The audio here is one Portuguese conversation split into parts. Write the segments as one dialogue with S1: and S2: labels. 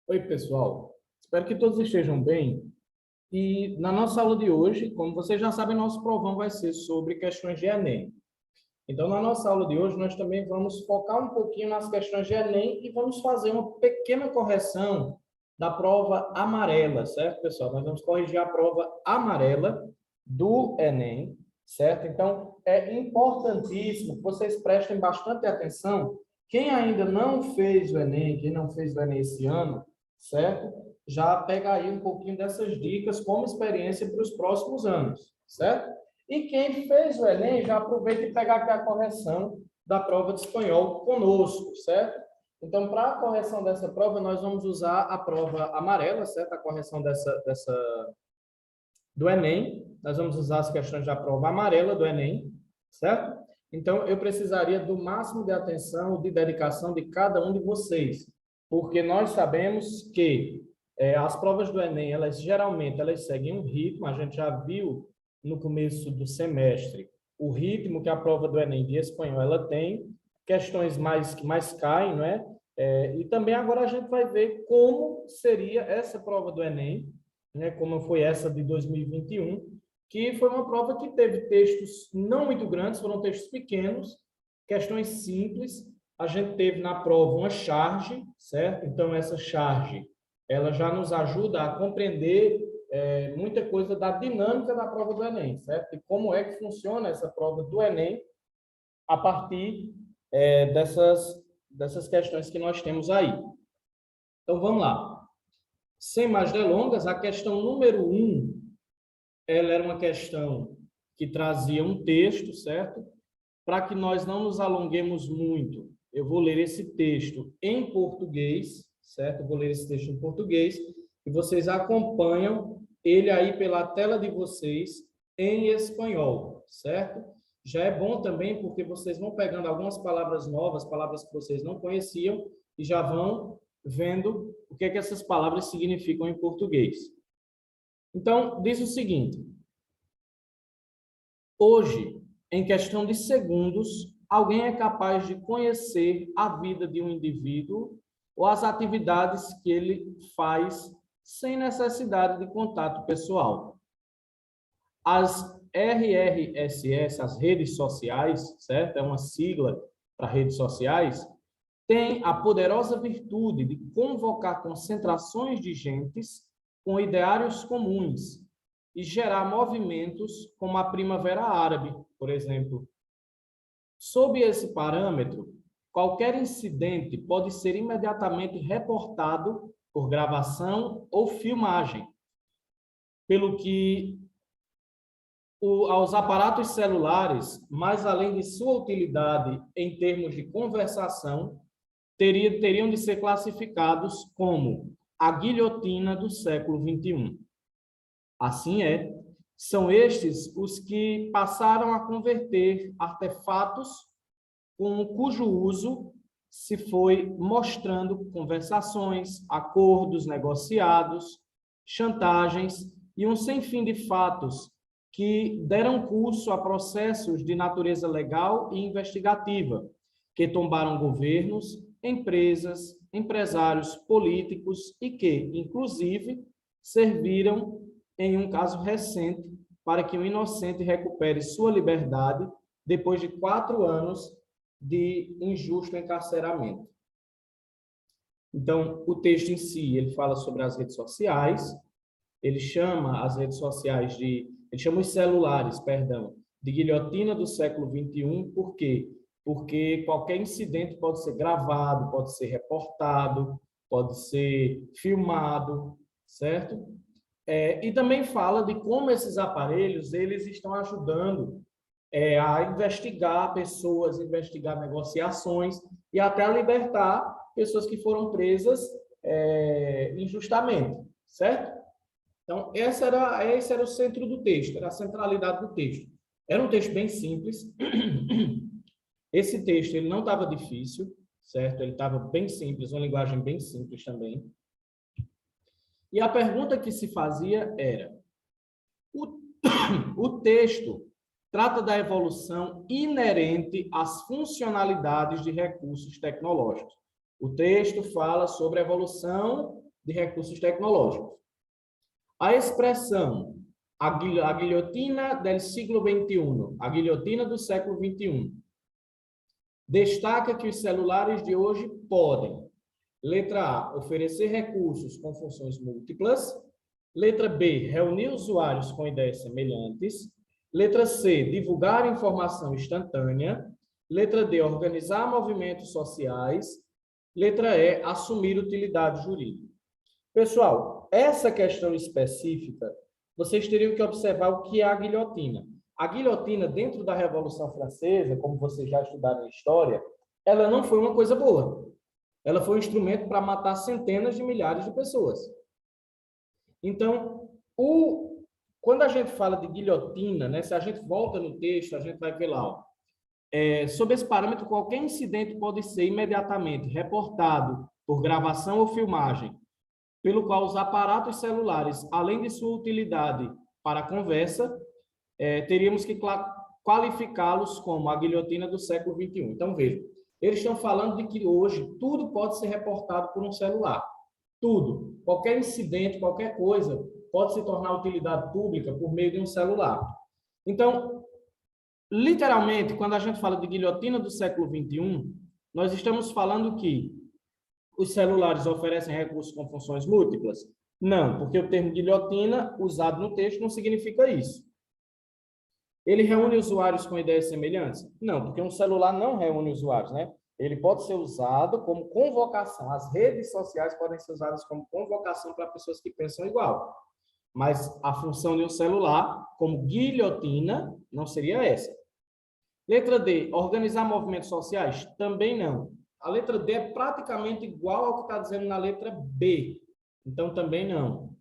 S1: Oi, pessoal. Espero que todos estejam bem. E na nossa aula de hoje, como vocês já sabem, nosso provão vai ser sobre questões de Enem. Então, na nossa aula de hoje, nós também vamos focar um pouquinho nas questões de Enem e vamos fazer uma pequena correção da prova amarela, certo, pessoal? Nós vamos corrigir a prova amarela do Enem, certo? Então, é importantíssimo que vocês prestem bastante atenção. Quem ainda não fez o Enem, quem não fez o Enem esse ano, certo? Já pega aí um pouquinho dessas dicas como experiência para os próximos anos, certo? E quem fez o Enem, já aproveita e pega aqui a correção da prova de espanhol conosco, certo? Então, para a correção dessa prova, nós vamos usar a prova amarela, certo? A correção do Enem. Nós vamos usar as questões da prova amarela do Enem, certo? Então, eu precisaria do máximo de atenção, de dedicação de cada um de vocês, porque nós sabemos que as provas do Enem, elas seguem um ritmo, a gente já viu no começo do semestre o ritmo que a prova do Enem de espanhol ela tem, questões que mais caem, não é? E também agora a gente vai ver como seria essa prova do Enem, né, como foi essa de 2021, que foi uma prova que teve textos não muito grandes, foram textos pequenos, questões simples. A gente teve na prova uma charge, certo? Então, essa charge, ela já nos ajuda a compreender muita coisa da dinâmica da prova do Enem, certo? E como é que funciona essa prova do Enem a partir dessas questões que nós temos aí. Então, vamos lá. Sem mais delongas, a questão número 1, ela era uma questão que trazia um texto, certo? Para que nós não nos alonguemos muito, eu vou ler esse texto em português, certo? Eu vou ler esse texto em português e vocês acompanham ele aí pela tela de vocês em espanhol, certo? Já é bom também porque vocês vão pegando algumas palavras novas, palavras que vocês não conheciam e já vão vendo o que é que essas palavras significam em português. Então, diz o seguinte: hoje, em questão de segundos, alguém é capaz de conhecer a vida de um indivíduo ou as atividades que ele faz sem necessidade de contato pessoal. As RRSS, as redes sociais, certo? É uma sigla para redes sociais, tem a poderosa virtude de convocar concentrações de gentes com ideários comuns e gerar movimentos como a Primavera Árabe, por exemplo. Sob esse parâmetro, qualquer incidente pode ser imediatamente reportado por gravação ou filmagem, pelo que aos aparatos celulares, mais além de sua utilidade em termos de conversação, teriam de ser classificados como a guilhotina do século XXI. Assim são estes os que passaram a converter artefatos com cujo uso se foi mostrando conversações, acordos negociados, chantagens e um sem fim de fatos que deram curso a processos de natureza legal e investigativa, que tombaram governos, empresas, empresários políticos e que, inclusive, serviram, em um caso recente, para que o inocente recupere sua liberdade depois de 4 anos de injusto encarceramento. Então, o texto em si, ele fala sobre as redes sociais, ele chama as redes sociais ele chama os celulares, perdão, de guilhotina do século XXI, por quê? Porque qualquer incidente pode ser gravado, pode ser reportado, pode ser filmado, certo? E também fala de como esses aparelhos eles estão ajudando a investigar pessoas, investigar negociações e até a libertar pessoas que foram presas injustamente, certo? Então, esse era o centro do texto, era a centralidade do texto. Era um texto bem simples. Esse texto ele não estava difícil, certo? Ele estava bem simples, uma linguagem bem simples também. E a pergunta que se fazia era: o texto trata da evolução inerente às funcionalidades de recursos tecnológicos. O texto fala sobre a evolução de recursos tecnológicos. A expressão a guilhotina del siglo XXI, a guilhotina do século XXI, destaca que os celulares de hoje podem, letra A, oferecer recursos com funções múltiplas, letra B, reunir usuários com ideias semelhantes, letra C, divulgar informação instantânea, letra D, organizar movimentos sociais, letra E, assumir utilidade jurídica. Pessoal, essa questão específica, vocês teriam que observar o que é a guilhotina. A guilhotina, dentro da Revolução Francesa, como vocês já estudaram em história, ela não foi uma coisa boa. Ela foi um instrumento para matar centenas de milhares de pessoas. Então, quando a gente fala de guilhotina, né, se a gente volta no texto, a gente vai ver lá, ó, sob esse parâmetro, qualquer incidente pode ser imediatamente reportado por gravação ou filmagem, pelo qual os aparatos celulares, além de sua utilidade para a conversa, teríamos que qualificá-los como a guilhotina do século XXI. Então, veja, eles estão falando de que hoje tudo pode ser reportado por um celular. Tudo. Qualquer incidente, qualquer coisa, pode se tornar utilidade pública por meio de um celular. Então, literalmente, quando a gente fala de guilhotina do século XXI, nós estamos falando que os celulares oferecem recursos com funções múltiplas? Não, porque o termo guilhotina, usado no texto, não significa isso. Ele reúne usuários com ideias semelhantes? Não, porque um celular não reúne usuários, né? Ele pode ser usado como convocação. As redes sociais podem ser usadas como convocação para pessoas que pensam igual. Mas a função de um celular, como guilhotina, não seria essa. Letra D, organizar movimentos sociais? Também não. A letra D é praticamente igual ao que está dizendo na letra B. Então, também não.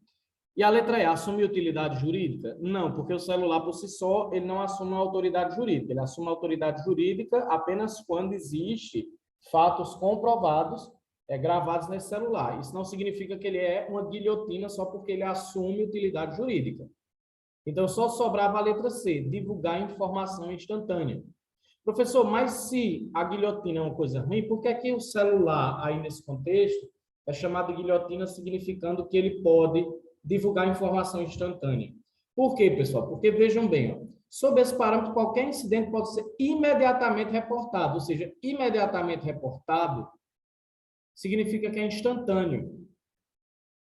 S1: E a letra E, assumir utilidade jurídica? Não, porque o celular, por si só, ele não assume uma autoridade jurídica. Ele assume uma autoridade jurídica apenas quando existe fatos comprovados gravados nesse celular. Isso não significa que ele é uma guilhotina só porque ele assume utilidade jurídica. Então, só sobrava a letra C, divulgar informação instantânea. Professor, mas se a guilhotina é uma coisa ruim, por que é que o celular, aí nesse contexto, é chamado de guilhotina, significando que ele pode divulgar informação instantânea? Por quê, pessoal? Porque, vejam bem, ó, sob esse parâmetro, qualquer incidente pode ser imediatamente reportado, ou seja, imediatamente reportado significa que é instantâneo.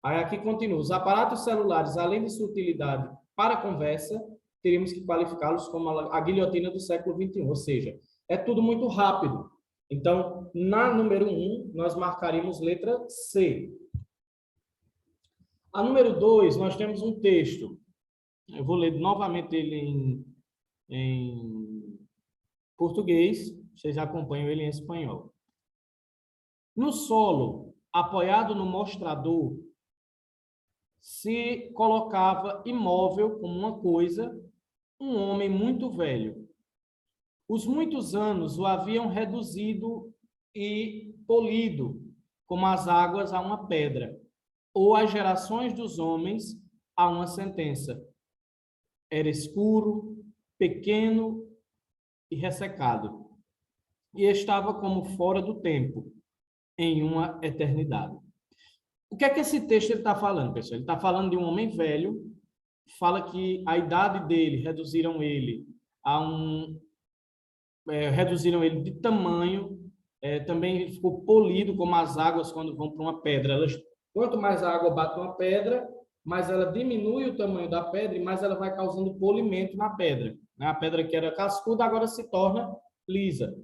S1: Aí aqui continua, os aparatos celulares, além de sua utilidade para a conversa, teríamos que qualificá-los como a guilhotina do século XXI, ou seja, é tudo muito rápido. Então, na número 1, nós marcaríamos letra C. A número 2, nós temos um texto. Eu vou ler novamente ele em português, vocês acompanham ele em espanhol. No solo, apoiado no mostrador, se colocava imóvel como uma coisa, um homem muito velho. Os muitos anos o haviam reduzido e polido, como as águas a uma pedra, ou as gerações dos homens a uma sentença. Era escuro, pequeno e ressecado, e estava como fora do tempo, em uma eternidade. O que é que esse texto está falando, pessoal? Ele está falando de um homem velho, fala que a idade dele, reduziram ele de tamanho, também ele ficou polido como as águas quando vão para uma pedra. Quanto mais a água bate uma pedra, mais ela diminui o tamanho da pedra e mais ela vai causando polimento na pedra. A pedra que era cascuda agora se torna lisa.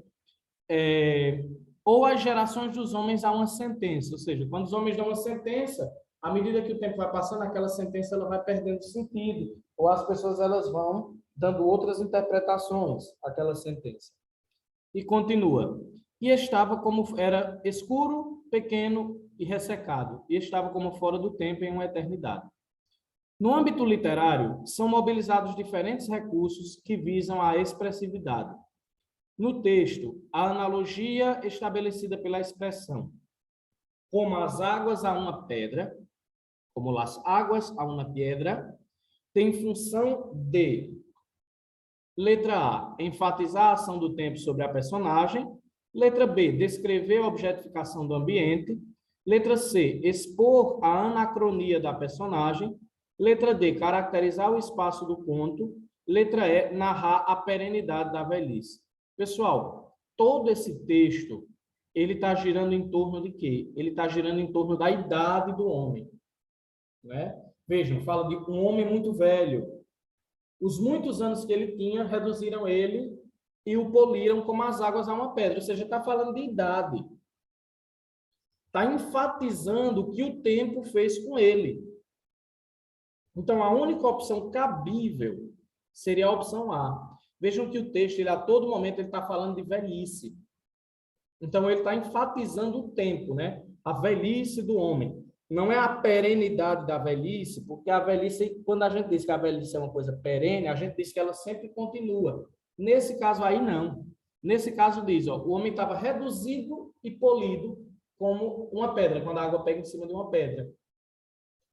S1: Ou as gerações dos homens a uma sentença, ou seja, quando os homens dão uma sentença, à medida que o tempo vai passando, aquela sentença ela vai perdendo sentido, ou as pessoas elas vão dando outras interpretações àquela sentença. E continua. E estava como era escuro, pequeno e ressecado, e estava como fora do tempo em uma eternidade. No âmbito literário, são mobilizados diferentes recursos que visam a expressividade. No texto, a analogia estabelecida pela expressão como as águas a uma pedra, como as águas a uma pedra, tem função de, letra A, enfatizar a ação do tempo sobre a personagem, letra B, descrever a objetificação do ambiente, Letra C, expor a anacronia da personagem. Letra D, caracterizar o espaço do conto. Letra E, narrar a perenidade da velhice. Pessoal, todo esse texto, ele está girando em torno de quê? Ele está girando em torno da idade do homem, né? Vejam, fala de um homem muito velho. Os muitos anos que ele tinha reduziram ele e o poliram como as águas a uma pedra. Ou seja, está falando de idade. Está enfatizando o que o tempo fez com ele. Então, a única opção cabível seria a opção A. Vejam que o texto, ele, a todo momento, ele está falando de velhice. Então, ele está enfatizando o tempo, né? A velhice do homem. Não é a perenidade da velhice, porque a velhice, quando a gente diz que a velhice é uma coisa perene, a gente diz que ela sempre continua. Nesse caso aí, não. Nesse caso diz, ó, o homem estava reduzido e polido como uma pedra, quando a água pega em cima de uma pedra.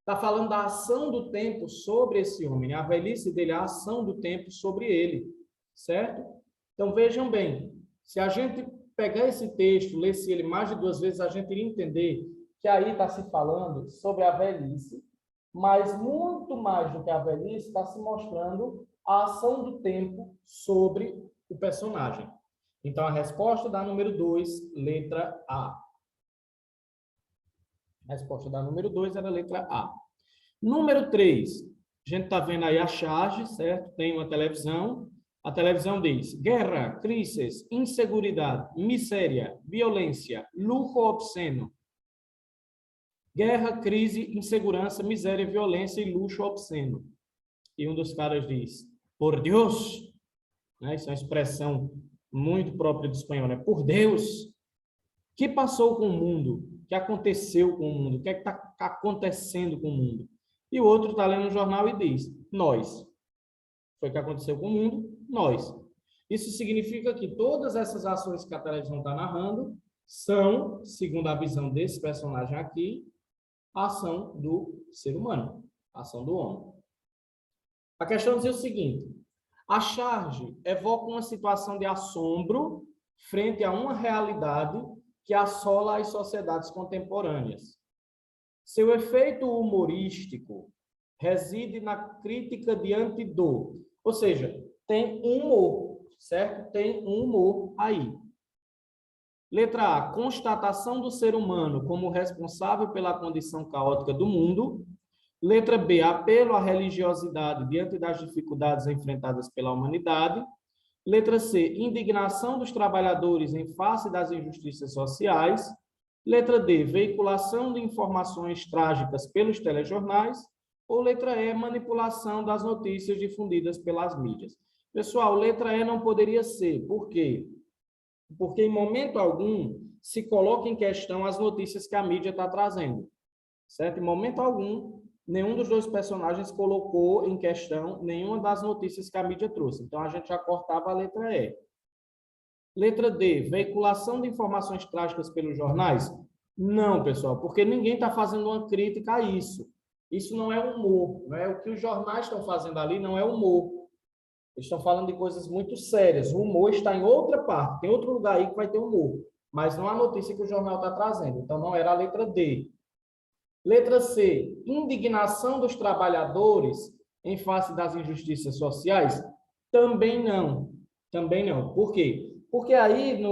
S1: Está falando da ação do tempo sobre esse homem, a velhice dele, a ação do tempo sobre ele, certo? Então, vejam bem, se a gente pegar esse texto, lesse ele mais de 2 vezes, a gente iria entender que aí está se falando sobre a velhice, mas muito mais do que a velhice, está se mostrando a ação do tempo sobre o personagem. Então, a resposta da número 2, letra A. A resposta da número 2 era a letra A. Número 3, a gente está vendo aí a charge, certo? Tem uma televisão. A televisão diz: guerra, crises, inseguridade, miséria, violência, luxo obsceno. Guerra, crise, insegurança, miséria, violência e luxo obsceno. E um dos caras diz: por Deus, né? Isso é uma expressão muito própria do espanhol, né? Por Deus, que passou com o mundo? O que aconteceu com o mundo? O que é que está acontecendo com o mundo? E o outro está lendo o jornal e diz: nós. Foi o que aconteceu com o mundo? Nós. Isso significa que todas essas ações que a televisão está narrando são, segundo a visão desse personagem aqui, a ação do ser humano, a ação do homem. A questão diz o seguinte: a charge evoca uma situação de assombro frente a uma realidade que assola as sociedades contemporâneas. Seu efeito humorístico reside na crítica diante do, ou seja, tem um humor, certo? Tem um humor aí. Letra A, constatação do ser humano como responsável pela condição caótica do mundo. Letra B, apelo à religiosidade diante das dificuldades enfrentadas pela humanidade. Letra C, indignação dos trabalhadores em face das injustiças sociais. Letra D, veiculação de informações trágicas pelos telejornais. Ou letra E, manipulação das notícias difundidas pelas mídias. Pessoal, letra E não poderia ser. Por quê? Porque em momento algum se coloca em questão as notícias que a mídia está trazendo, certo? Em momento algum, nenhum dos dois personagens colocou em questão nenhuma das notícias que a mídia trouxe. Então, a gente já cortava a letra E. Letra D, veiculação de informações trágicas pelos jornais? Não, pessoal, porque ninguém está fazendo uma crítica a isso. Isso não é humor, não é? O que os jornais estão fazendo ali não é humor. Eles estão falando de coisas muito sérias. O humor está em outra parte, tem outro lugar aí que vai ter humor, mas não a notícia que o jornal está trazendo. Então, não era a letra D. Letra C, indignação dos trabalhadores em face das injustiças sociais? Também não. Também não. Por quê? Porque aí,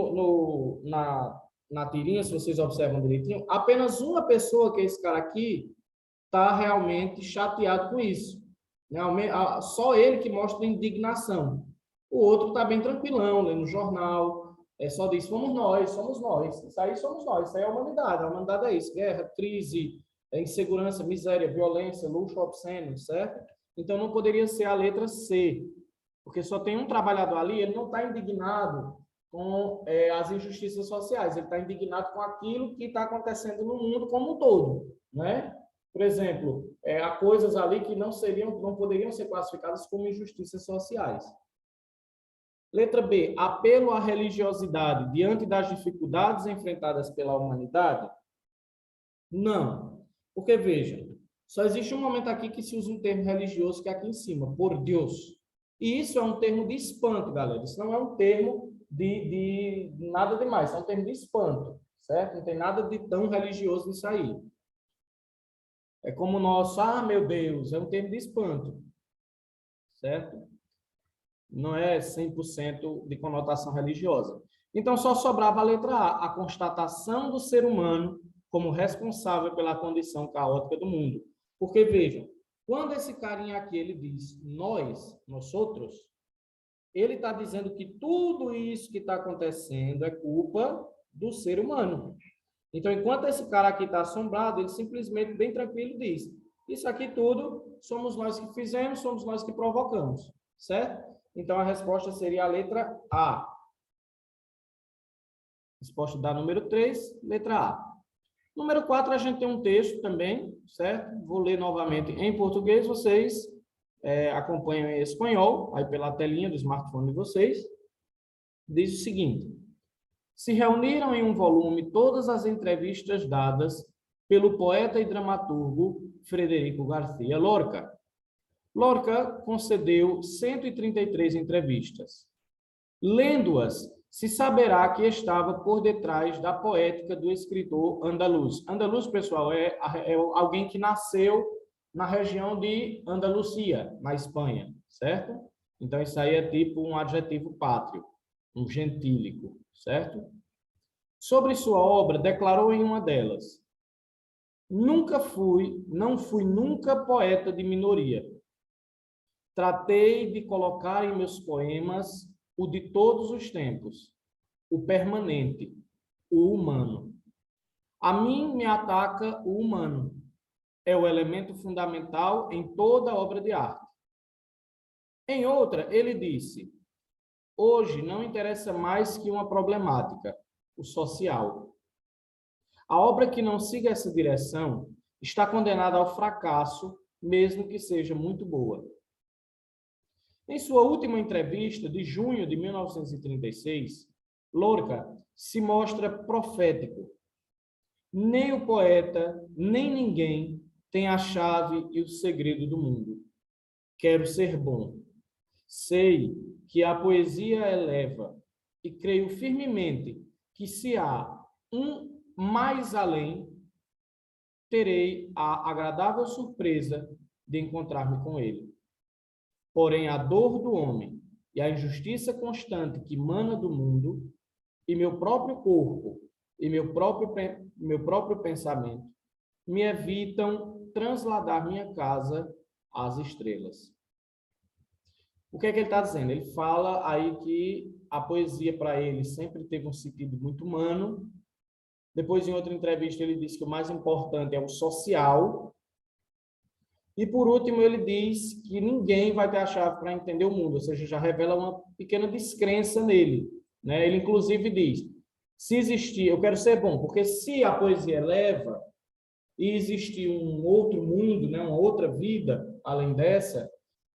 S1: na tirinha, se vocês observam direitinho, apenas uma pessoa, que é esse cara aqui, está realmente chateado com isso. Só ele que mostra indignação. O outro está bem tranquilão, lendo no jornal, só diz: somos nós. Isso aí somos nós, isso aí é a humanidade. A humanidade é isso: guerra, crise, insegurança, miséria, violência, luxo obsceno, certo? Então não poderia ser a letra C, porque só tem um trabalhador ali, ele não está indignado com as injustiças sociais, ele está indignado com aquilo que está acontecendo no mundo como um todo, né? Por exemplo, há coisas ali que não poderiam ser classificadas como injustiças sociais. Letra B, apelo à religiosidade diante das dificuldades enfrentadas pela humanidade? Não, porque veja, só existe um momento aqui que se usa um termo religioso, que é aqui em cima, por Deus. E isso é um termo de espanto, galera. Isso não é um termo de nada demais, é um termo de espanto, certo? Não tem nada de tão religioso nisso aí. É como o nosso, ah, meu Deus, é um termo de espanto, certo? Não é 100% de conotação religiosa. Então, só sobrava a letra A constatação do ser humano como responsável pela condição caótica do mundo. Porque, vejam, quando esse carinha aqui, ele diz nós outros, ele está dizendo que tudo isso que está acontecendo é culpa do ser humano. Então, enquanto esse cara aqui está assombrado, ele simplesmente, bem tranquilo, diz: isso aqui tudo somos nós que fizemos, somos nós que provocamos, certo? Então, a resposta seria a letra A. Resposta da número 3, letra A. Número 4, a gente tem um texto também, certo? Vou ler novamente em português, vocês acompanham em espanhol, aí pela telinha do smartphone de vocês. Diz o seguinte: se reuniram em um volume todas as entrevistas dadas pelo poeta e dramaturgo Frederico García Lorca. Lorca concedeu 133 entrevistas. Lendo-as, se saberá que estava por detrás da poética do escritor andaluz. Andaluz, pessoal, é alguém que nasceu na região de Andalucia, na Espanha, certo? Então, isso aí é tipo um adjetivo pátrio, um gentílico, certo? Sobre sua obra, declarou em uma delas: não fui nunca poeta de minoria. Tratei de colocar em meus poemas o de todos os tempos, o permanente, o humano. A mim me ataca o humano. É o elemento fundamental em toda obra de arte. Em outra, ele disse: hoje não interessa mais que uma problemática, o social. A obra que não siga essa direção está condenada ao fracasso, mesmo que seja muito boa. Em sua última entrevista, de junho de 1936, Lorca se mostra profético. Nem o poeta, nem ninguém tem a chave e o segredo do mundo. Quero ser bom. Sei que a poesia eleva e creio firmemente que se há um mais além, terei a agradável surpresa de encontrar-me com ele. Porém, a dor do homem e a injustiça constante que emana do mundo, e meu próprio corpo e meu próprio pensamento, me evitam trasladar minha casa às estrelas. O que é que ele está dizendo? Ele fala aí que a poesia para ele sempre teve um sentido muito humano. Depois, em outra entrevista, ele disse que o mais importante é o social. E, por último, ele diz que ninguém vai ter a chave para entender o mundo, ou seja, já revela uma pequena descrença nele, né? Ele, inclusive, diz: se existir, eu quero ser bom, porque se a poesia eleva e existir um outro mundo, né, uma outra vida além dessa,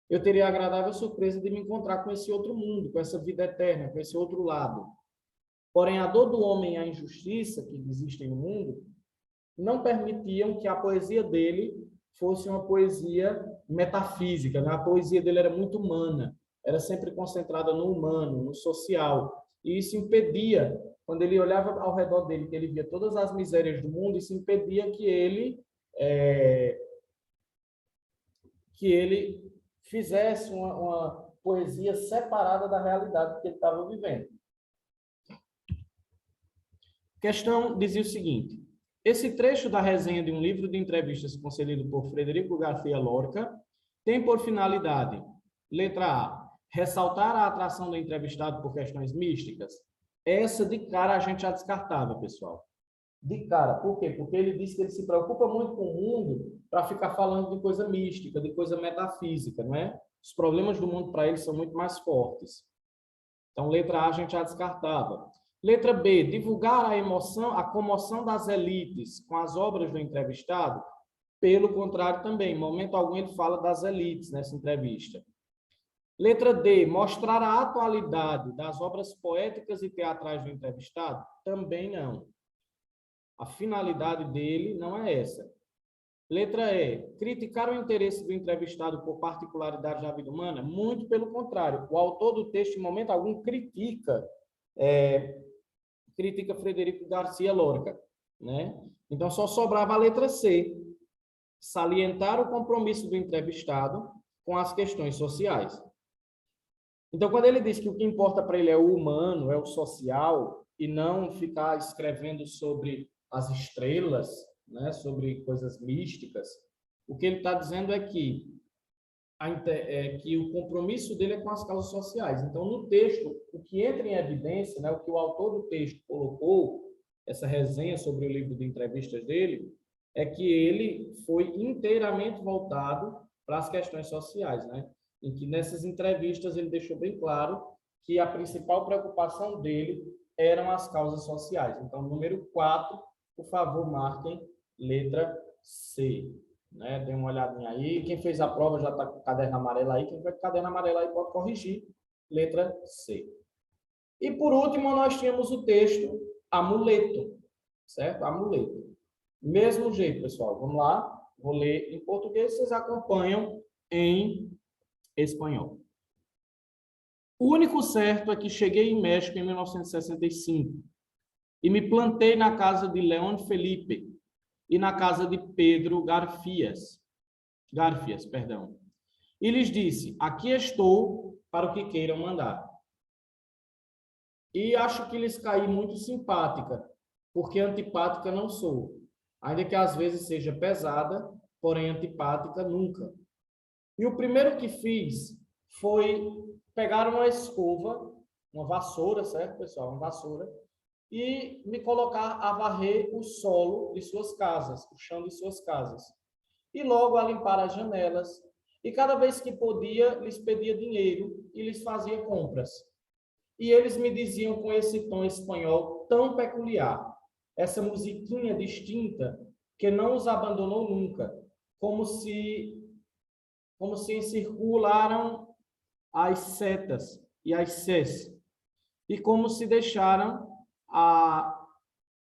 S1: eu teria a agradável surpresa de me encontrar com esse outro mundo, com essa vida eterna, com esse outro lado. Porém, a dor do homem e a injustiça que existem no mundo não permitiam que a poesia dele fosse uma poesia metafísica, né? A poesia dele era muito humana, era sempre concentrada no humano, no social, e isso impedia, quando ele olhava ao redor dele, que ele via todas as misérias do mundo, isso impedia que ele fizesse uma poesia separada da realidade que ele estava vivendo. A questão dizia o seguinte: esse trecho da resenha de um livro de entrevistas concedido por Frederico García Lorca tem por finalidade, letra A, ressaltar a atração do entrevistado por questões místicas. Essa de cara a gente já descartava, pessoal. De cara. Por quê? Porque ele disse que ele se preocupa muito com o mundo para ficar falando de coisa mística, de coisa metafísica, não é? Os problemas do mundo para ele são muito mais fortes. Então, letra A a gente já descartava. Letra B, divulgar a comoção das elites com as obras do entrevistado. Pelo contrário também, em momento algum ele fala das elites nessa entrevista. Letra D, mostrar a atualidade das obras poéticas e teatrais do entrevistado. Também não. A finalidade dele não é essa. Letra E, criticar o interesse do entrevistado por particularidades da vida humana? Muito pelo contrário. O autor do texto, em momento algum, critica critica Frederico Garcia Lorca, né? Então, só sobrava a letra C, salientar o compromisso do entrevistado com as questões sociais. Então, quando ele diz que o que importa para ele é o humano, é o social, e não ficar escrevendo sobre as estrelas, né, sobre coisas místicas, o que ele está dizendo é que o compromisso dele é com as causas sociais. Então, no texto, o que entra em evidência, né, o que o autor do texto colocou, essa resenha sobre o livro de entrevistas dele, é que ele foi inteiramente voltado para as questões sociais, né? Em que nessas entrevistas ele deixou bem claro que a principal preocupação dele eram as causas sociais. Então, número 4, por favor, marquem letra C. Né? Dê uma olhadinha aí. Quem fez a prova já está com o caderno amarelo aí. Quem vai com o caderno amarelo aí pode corrigir. Letra C. E, por último, nós tínhamos o texto amuleto. Certo? Amuleto. Mesmo jeito, pessoal. Vamos lá. Vou ler em português, vocês acompanham em espanhol. O único certo é que cheguei em México em 1965 e me plantei na casa de León Felipe e na casa de Pedro Garfias, perdão. E lhes disse: aqui estou para o que queiram mandar. E acho que lhes caí muito simpática, porque antipática não sou, ainda que às vezes seja pesada, porém antipática nunca. E o primeiro que fiz foi pegar uma escova, uma vassoura, certo, pessoal? Uma vassoura, e me colocar a varrer o solo de suas casas, o chão de suas casas. E logo a limpar as janelas. E cada vez que podia, lhes pedia dinheiro e lhes fazia compras. E eles me diziam com esse tom espanhol tão peculiar, essa musiquinha distinta que não os abandonou nunca, como se encircularam as setas e as ses, e como se deixaram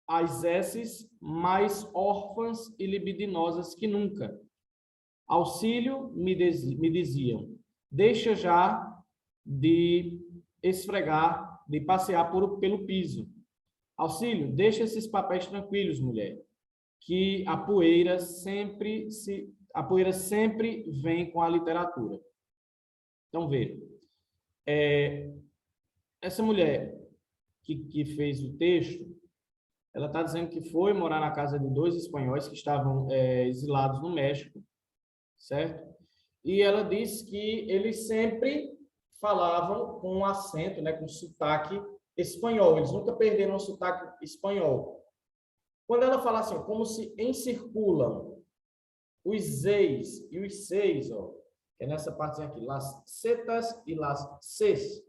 S1: as esses mais órfãs e libidinosas que nunca. Auxílio, me diziam, deixa já de esfregar, de passear pelo piso. Auxílio, deixa esses papéis tranquilos, mulher, que a poeira sempre vem com a literatura. Então, veja, essa mulher que fez o texto, ela está dizendo que foi morar na casa de 2 espanhóis que estavam exilados no México, certo? E ela diz que eles sempre falavam com um acento, né, com sotaque espanhol, eles nunca perderam o sotaque espanhol. Quando ela fala assim, como se encirculam os eis e os seis, ó, que é nessa parte aqui, las setas e las ses,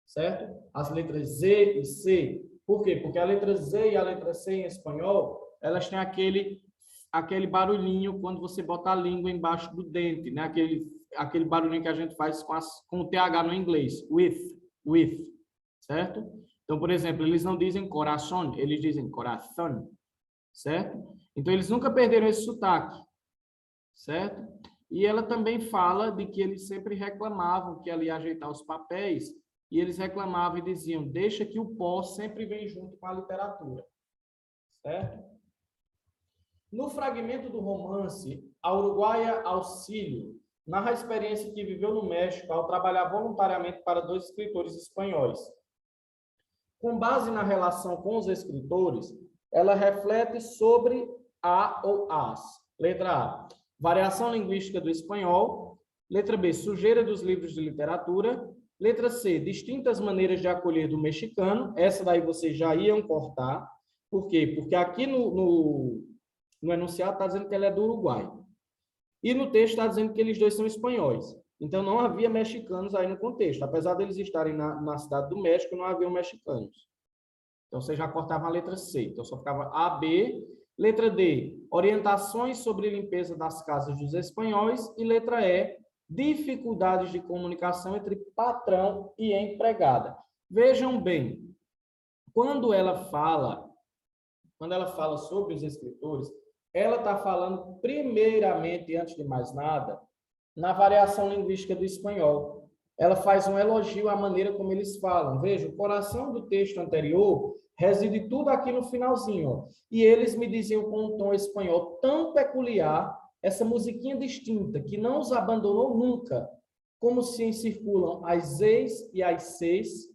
S1: certo? As letras Z e C. Por quê? Porque a letra Z e a letra C em espanhol, elas têm aquele barulhinho quando você bota a língua embaixo do dente, né? Aquele barulhinho que a gente faz com o TH no inglês, with, certo? Então, por exemplo, eles não dizem coração, eles dizem coração, certo? Então, eles nunca perderam esse sotaque, certo? E ela também fala de que eles sempre reclamavam que ela ia ajeitar os papéis, e eles reclamavam e diziam, deixa que o pó sempre vem junto com a literatura, certo? No fragmento do romance, a uruguaia Auxílio narra a experiência que viveu no México ao trabalhar voluntariamente para 2 escritores espanhóis. Com base na relação com os escritores, ela reflete sobre a ou as. Letra A, variação linguística do espanhol. Letra B, sujeira dos livros de literatura. Letra C, distintas maneiras de acolher do mexicano. Essa daí vocês já iam cortar. Por quê? Porque aqui no enunciado está dizendo que ela é do Uruguai. E no texto está dizendo que eles 2 são espanhóis. Então, não havia mexicanos aí no contexto. Apesar deles estarem na cidade do México, não haviam mexicanos. Então, você já cortava a letra C. Então, só ficava A, B. Letra D, orientações sobre limpeza das casas dos espanhóis. E letra E, dificuldades de comunicação entre patrão e empregada. Vejam bem, quando ela fala sobre os escritores, ela está falando primeiramente, antes de mais nada, na variação linguística do espanhol. ela faz um elogio à maneira como eles falam. Veja, o coração do texto anterior reside tudo aqui no finalzinho. Ó. E eles me diziam com um tom espanhol tão peculiar, essa musiquinha distinta, que não os abandonou nunca, como se circulam as e's e as c's,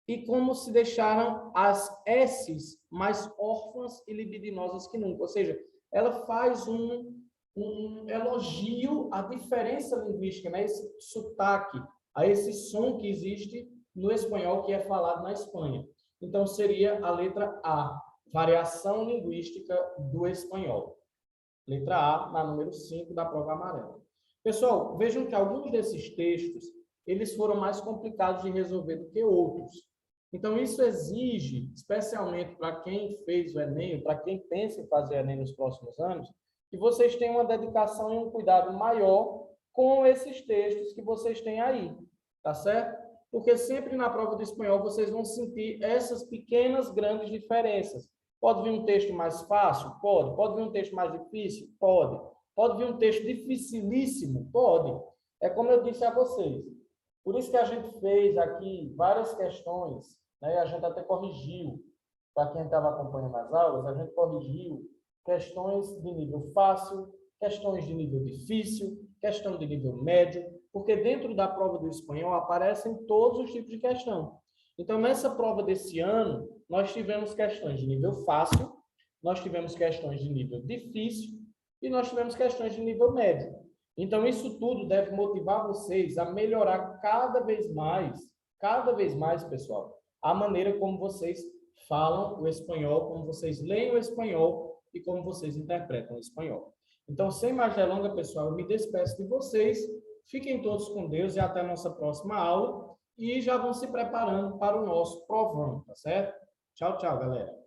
S1: e como se deixaram as s's mais órfãs e libidinosas que nunca. Ou seja, ela faz um elogio à diferença linguística, né? Esse sotaque, a esse som que existe no espanhol que é falado na Espanha. Então, seria a letra A, variação linguística do espanhol. Letra A, na número 5 da prova amarela. Pessoal, vejam que alguns desses textos, eles foram mais complicados de resolver do que outros. Então, isso exige, especialmente para quem fez o Enem, para quem pensa em fazer o Enem nos próximos anos, que vocês tenham uma dedicação e um cuidado maior com esses textos que vocês têm aí, tá certo? Porque sempre na prova do espanhol vocês vão sentir essas pequenas, grandes diferenças. Pode vir um texto mais fácil? Pode. Pode vir um texto mais difícil? Pode. Pode vir um texto dificilíssimo? Pode. É como eu disse a vocês. Por isso que a gente fez aqui várias questões, né? A gente até corrigiu, para quem estava acompanhando as aulas, a gente corrigiu questões de nível fácil, questões de nível difícil, questão de nível médio, porque dentro da prova do espanhol aparecem todos os tipos de questão. Então, nessa prova desse ano, nós tivemos questões de nível fácil, nós tivemos questões de nível difícil e nós tivemos questões de nível médio. Então, isso tudo deve motivar vocês a melhorar cada vez mais, pessoal, a maneira como vocês falam o espanhol, como vocês leem o espanhol e como vocês interpretam o espanhol. Então, sem mais delongas, pessoal, eu me despeço de vocês. Fiquem todos com Deus e até a nossa próxima aula. E já vão se preparando para o nosso provão, tá certo? Tchau, tchau, galera.